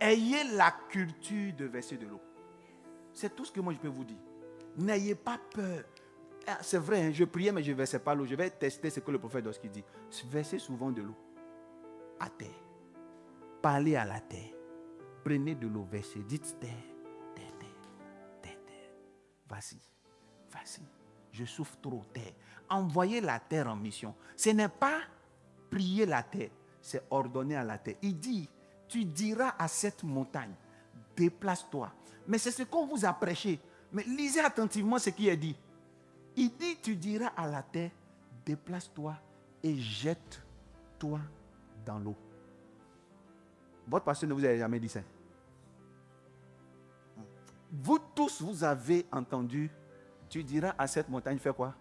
ayez la culture de verser de l'eau. C'est tout ce que moi je peux vous dire. N'ayez pas peur. C'est vrai, hein, je priais mais je ne versais pas l'eau. Je vais tester ce que le prophète Doski dit. Versez souvent de l'eau à terre. Parlez à la terre. Prenez de l'eau, versez. Dites terre, terre, terre, terre. Vas-y, vas-y. Je souffre trop, terre. Envoyez la terre en mission. Ce n'est pas prier la terre, c'est ordonner à la terre. Il dit, tu diras à cette montagne, déplace-toi. Mais c'est ce qu'on vous a prêché. Mais lisez attentivement ce qui est dit. Il dit, tu diras à la terre, déplace-toi et jette-toi dans l'eau. Votre pasteur ne vous a jamais dit ça. Vous tous, vous avez entendu, tu diras à cette montagne, fais quoi?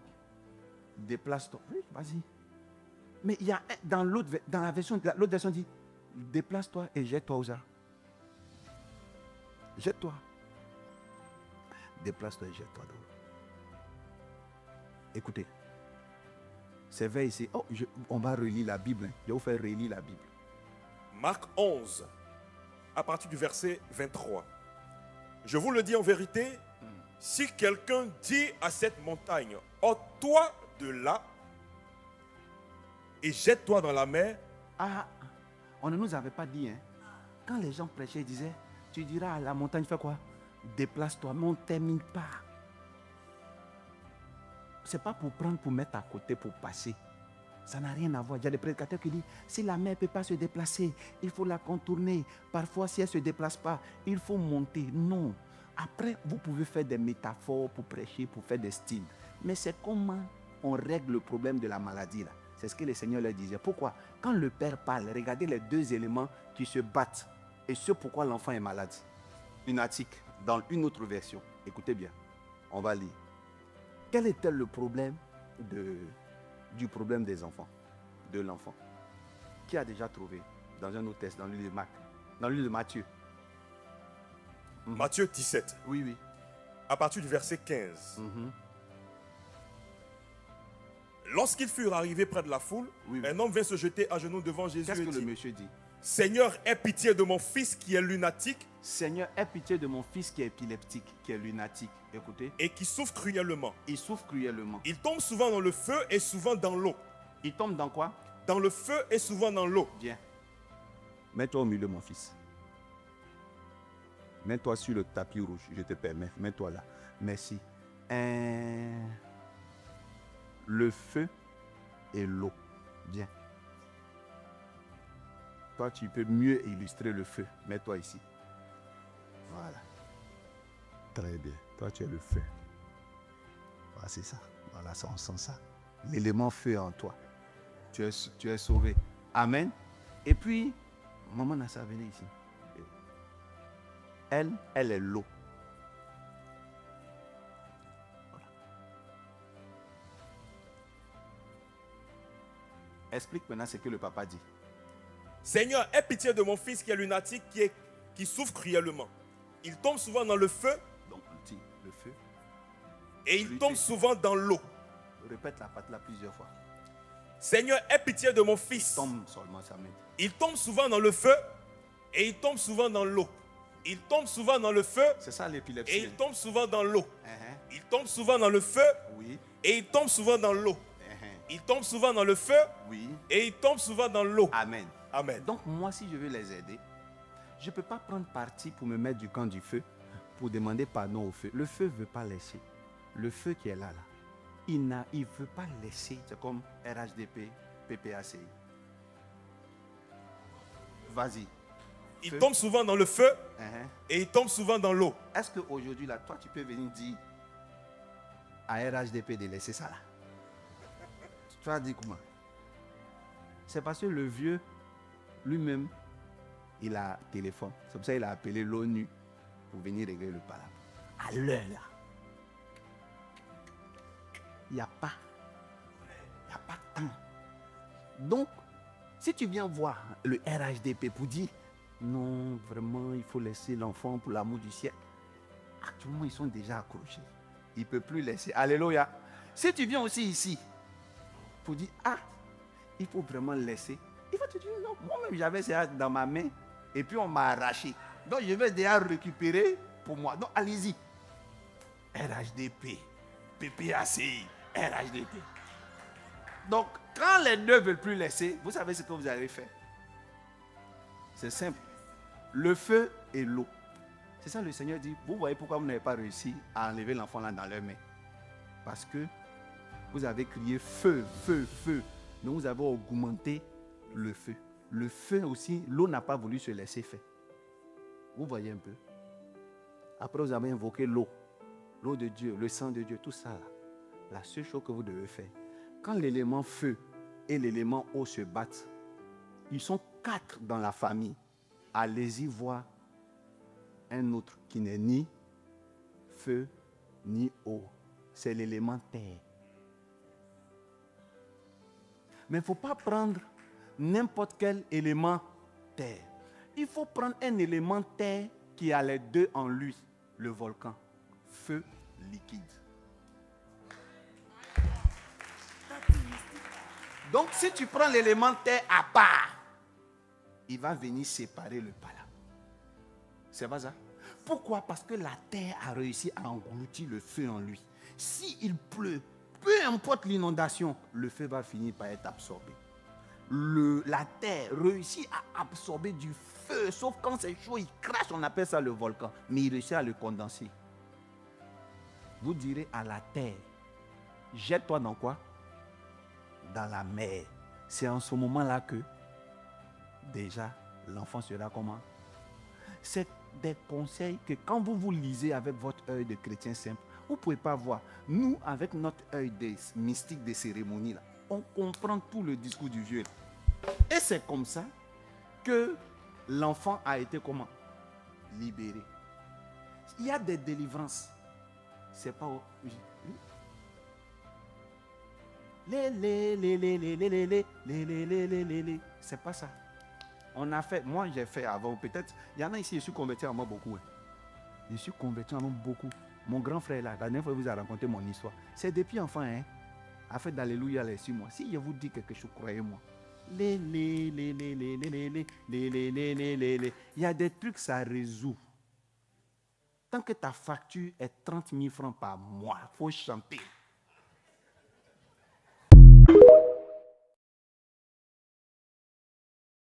Déplace-toi. Oui, vas-y. Mais il y a dans la version, l'autre version dit, déplace-toi et jette-toi aux arbres. Jette-toi. Déplace-toi et jette-toi dans l'eau. Écoutez, c'est vrai ici. Oh, on va relire la Bible. Je vais vous faire relire la Bible. Marc 11, à partir du verset 23. Je vous le dis en vérité, si quelqu'un dit à cette montagne, ôte-toi de là et jette-toi dans la mer. Ah, on ne nous avait pas dit, hein. Quand les gens prêchaient, ils disaient, tu diras à la montagne, fais quoi? Déplace-toi, mais on ne termine pas. Ce n'est pas pour prendre, pour mettre à côté, pour passer. Ça n'a rien à voir. Il y a des prédicateurs qui disent, si la mer ne peut pas se déplacer, il faut la contourner. Parfois, si elle ne se déplace pas, il faut monter. Non. Après, vous pouvez faire des métaphores pour prêcher, pour faire des styles. Mais c'est comment on règle le problème de la maladie, là. C'est ce que le Seigneur leur disait. Pourquoi? Quand le Père parle, regardez les deux éléments qui se battent. Et ce pourquoi l'enfant est malade. Lunatique, dans une autre version. Écoutez bien, on va lire. Quel était le problème du problème des enfants, de l'enfant? Qui a déjà trouvé dans un autre texte, dans le livre de Marc, dans le livre de Matthieu? Matthieu 17. Oui, oui. À partir du verset 15. Lorsqu'ils furent arrivés près de la foule, un homme vint se jeter à genoux devant Jésus. Qu'est-ce et que dit, le monsieur dit? Seigneur, aie pitié de mon fils qui est lunatique. Seigneur, aie pitié de mon fils qui est épileptique, qui est lunatique. Écoutez. Et qui souffre cruellement. Il souffre cruellement. Il tombe souvent dans le feu et souvent dans l'eau. Il tombe dans quoi? Dans le feu et souvent dans l'eau. Bien. Mets-toi au milieu, mon fils. Mets-toi sur le tapis rouge, je te permets. Mets-toi là. Merci. Le feu et l'eau. Bien. Toi, tu peux mieux illustrer le feu. Mets-toi ici. Voilà. Très bien. Toi, tu es le feu. Voilà, c'est ça. Voilà, ça, on sent ça. L'élément feu en toi. Tu es sauvé. Amen. Et puis, maman Nassa, venez ici. Elle est l'eau. Voilà. Explique maintenant ce que le papa dit. Seigneur, aie pitié de mon fils qui est lunatique, qui souffre cruellement. Il tombe souvent dans le feu. Donc, dis le feu. Et il tombe souvent dans l'eau. Répète la partie là plusieurs fois. Seigneur, aie pitié de mon fils. Il tombe seulement, ça m'aide. Il tombe souvent dans le feu et il tombe souvent dans l'eau. Il tombe souvent dans le feu. C'est ça l'épilepsie. Et il tombe souvent dans l'eau. Uh-huh. Il tombe souvent dans le feu. Oui. Et il tombe souvent dans l'eau. Uh-huh. Il tombe souvent dans le feu. Oui. Et il tombe souvent dans l'eau. Amen. Amen. Donc moi, si je veux les aider, je ne peux pas prendre parti pour me mettre du camp du feu, pour demander pardon au feu. Le feu ne veut pas laisser. Le feu qui est là, il ne veut pas laisser. C'est comme RHDP, PPACI. Vas-y. Il Feu. tombe souvent dans le feu. Uh-huh. Et il tombe souvent dans l'eau. Est-ce qu'aujourd'hui, là, toi, tu peux venir dire à RHDP de laisser ça là? Tu vas dire comment? C'est parce que le vieux, lui-même, il a téléphone. C'est pour ça qu'il a appelé l'ONU pour venir régler le palabre. À l'heure là. Il n'y a pas de temps. Donc, si tu viens voir le RHDP pour dire non, vraiment, il faut laisser l'enfant pour l'amour du ciel. Actuellement, ils sont déjà accrochés. Il ne peut plus laisser. Alléluia. Si tu viens aussi ici pour dire, il faut vraiment laisser. Il va te dire, non, moi-même, j'avais ça dans ma main et puis on m'a arraché. Donc, je vais déjà récupérer pour moi. Donc, allez-y. RHDP, PPACI, RHDP. Donc, quand les deux ne veulent plus laisser, vous savez ce que vous allez faire. C'est simple. Le feu et l'eau. C'est ça le Seigneur dit. Vous voyez pourquoi vous n'avez pas réussi à enlever l'enfant là dans leurs mains. Parce que vous avez crié feu, feu, feu. Donc vous avez augmenté le feu. Le feu aussi, l'eau n'a pas voulu se laisser faire. Vous voyez un peu. Après vous avez invoqué l'eau. L'eau de Dieu, le sang de Dieu, tout ça là. La seule chose que vous devez faire. Quand l'élément feu et l'élément eau se battent, ils sont 4 dans la famille. Allez-y voir un autre qui n'est ni feu ni eau. C'est l'élément terre. Mais il ne faut pas prendre n'importe quel élément terre. Il faut prendre un élément terre qui a les deux en lui. Le volcan. Feu liquide. Donc si tu prends l'élément terre à part, il va venir séparer le pala. C'est pas ça? Pourquoi? Parce que la terre a réussi à engloutir le feu en lui. S'il pleut, peu importe l'inondation, le feu va finir par être absorbé. La terre réussit à absorber du feu, sauf quand c'est chaud, il crache, on appelle ça le volcan. Mais il réussit à le condenser. Vous direz à la terre, jette-toi dans quoi? Dans la mer. C'est en ce moment-là que déjà l'enfant sera comment? C'est des conseils que quand vous vous lisez avec votre œil de chrétien simple, vous ne pouvez pas voir. Nous, avec notre œil de mystique des cérémonies, là, on comprend tout le discours du vieux. Et c'est comme ça que l'enfant a été comment? Libéré. Il y a des délivrances. C'est pas... C'est pas ça. On a fait, moi j'ai fait avant, peut-être, il y en a ici, je suis converti en moi beaucoup. Je suis converti en moi beaucoup. Mon grand frère là, la dernière fois, il vous a raconté mon histoire. C'est depuis enfant, hein. A fait d'Alléluia les 6 mois. Si je vous dis quelque chose, croyez-moi. Il y a des trucs, ça résout. Tant que ta facture est 30 000 francs par mois, il faut chanter.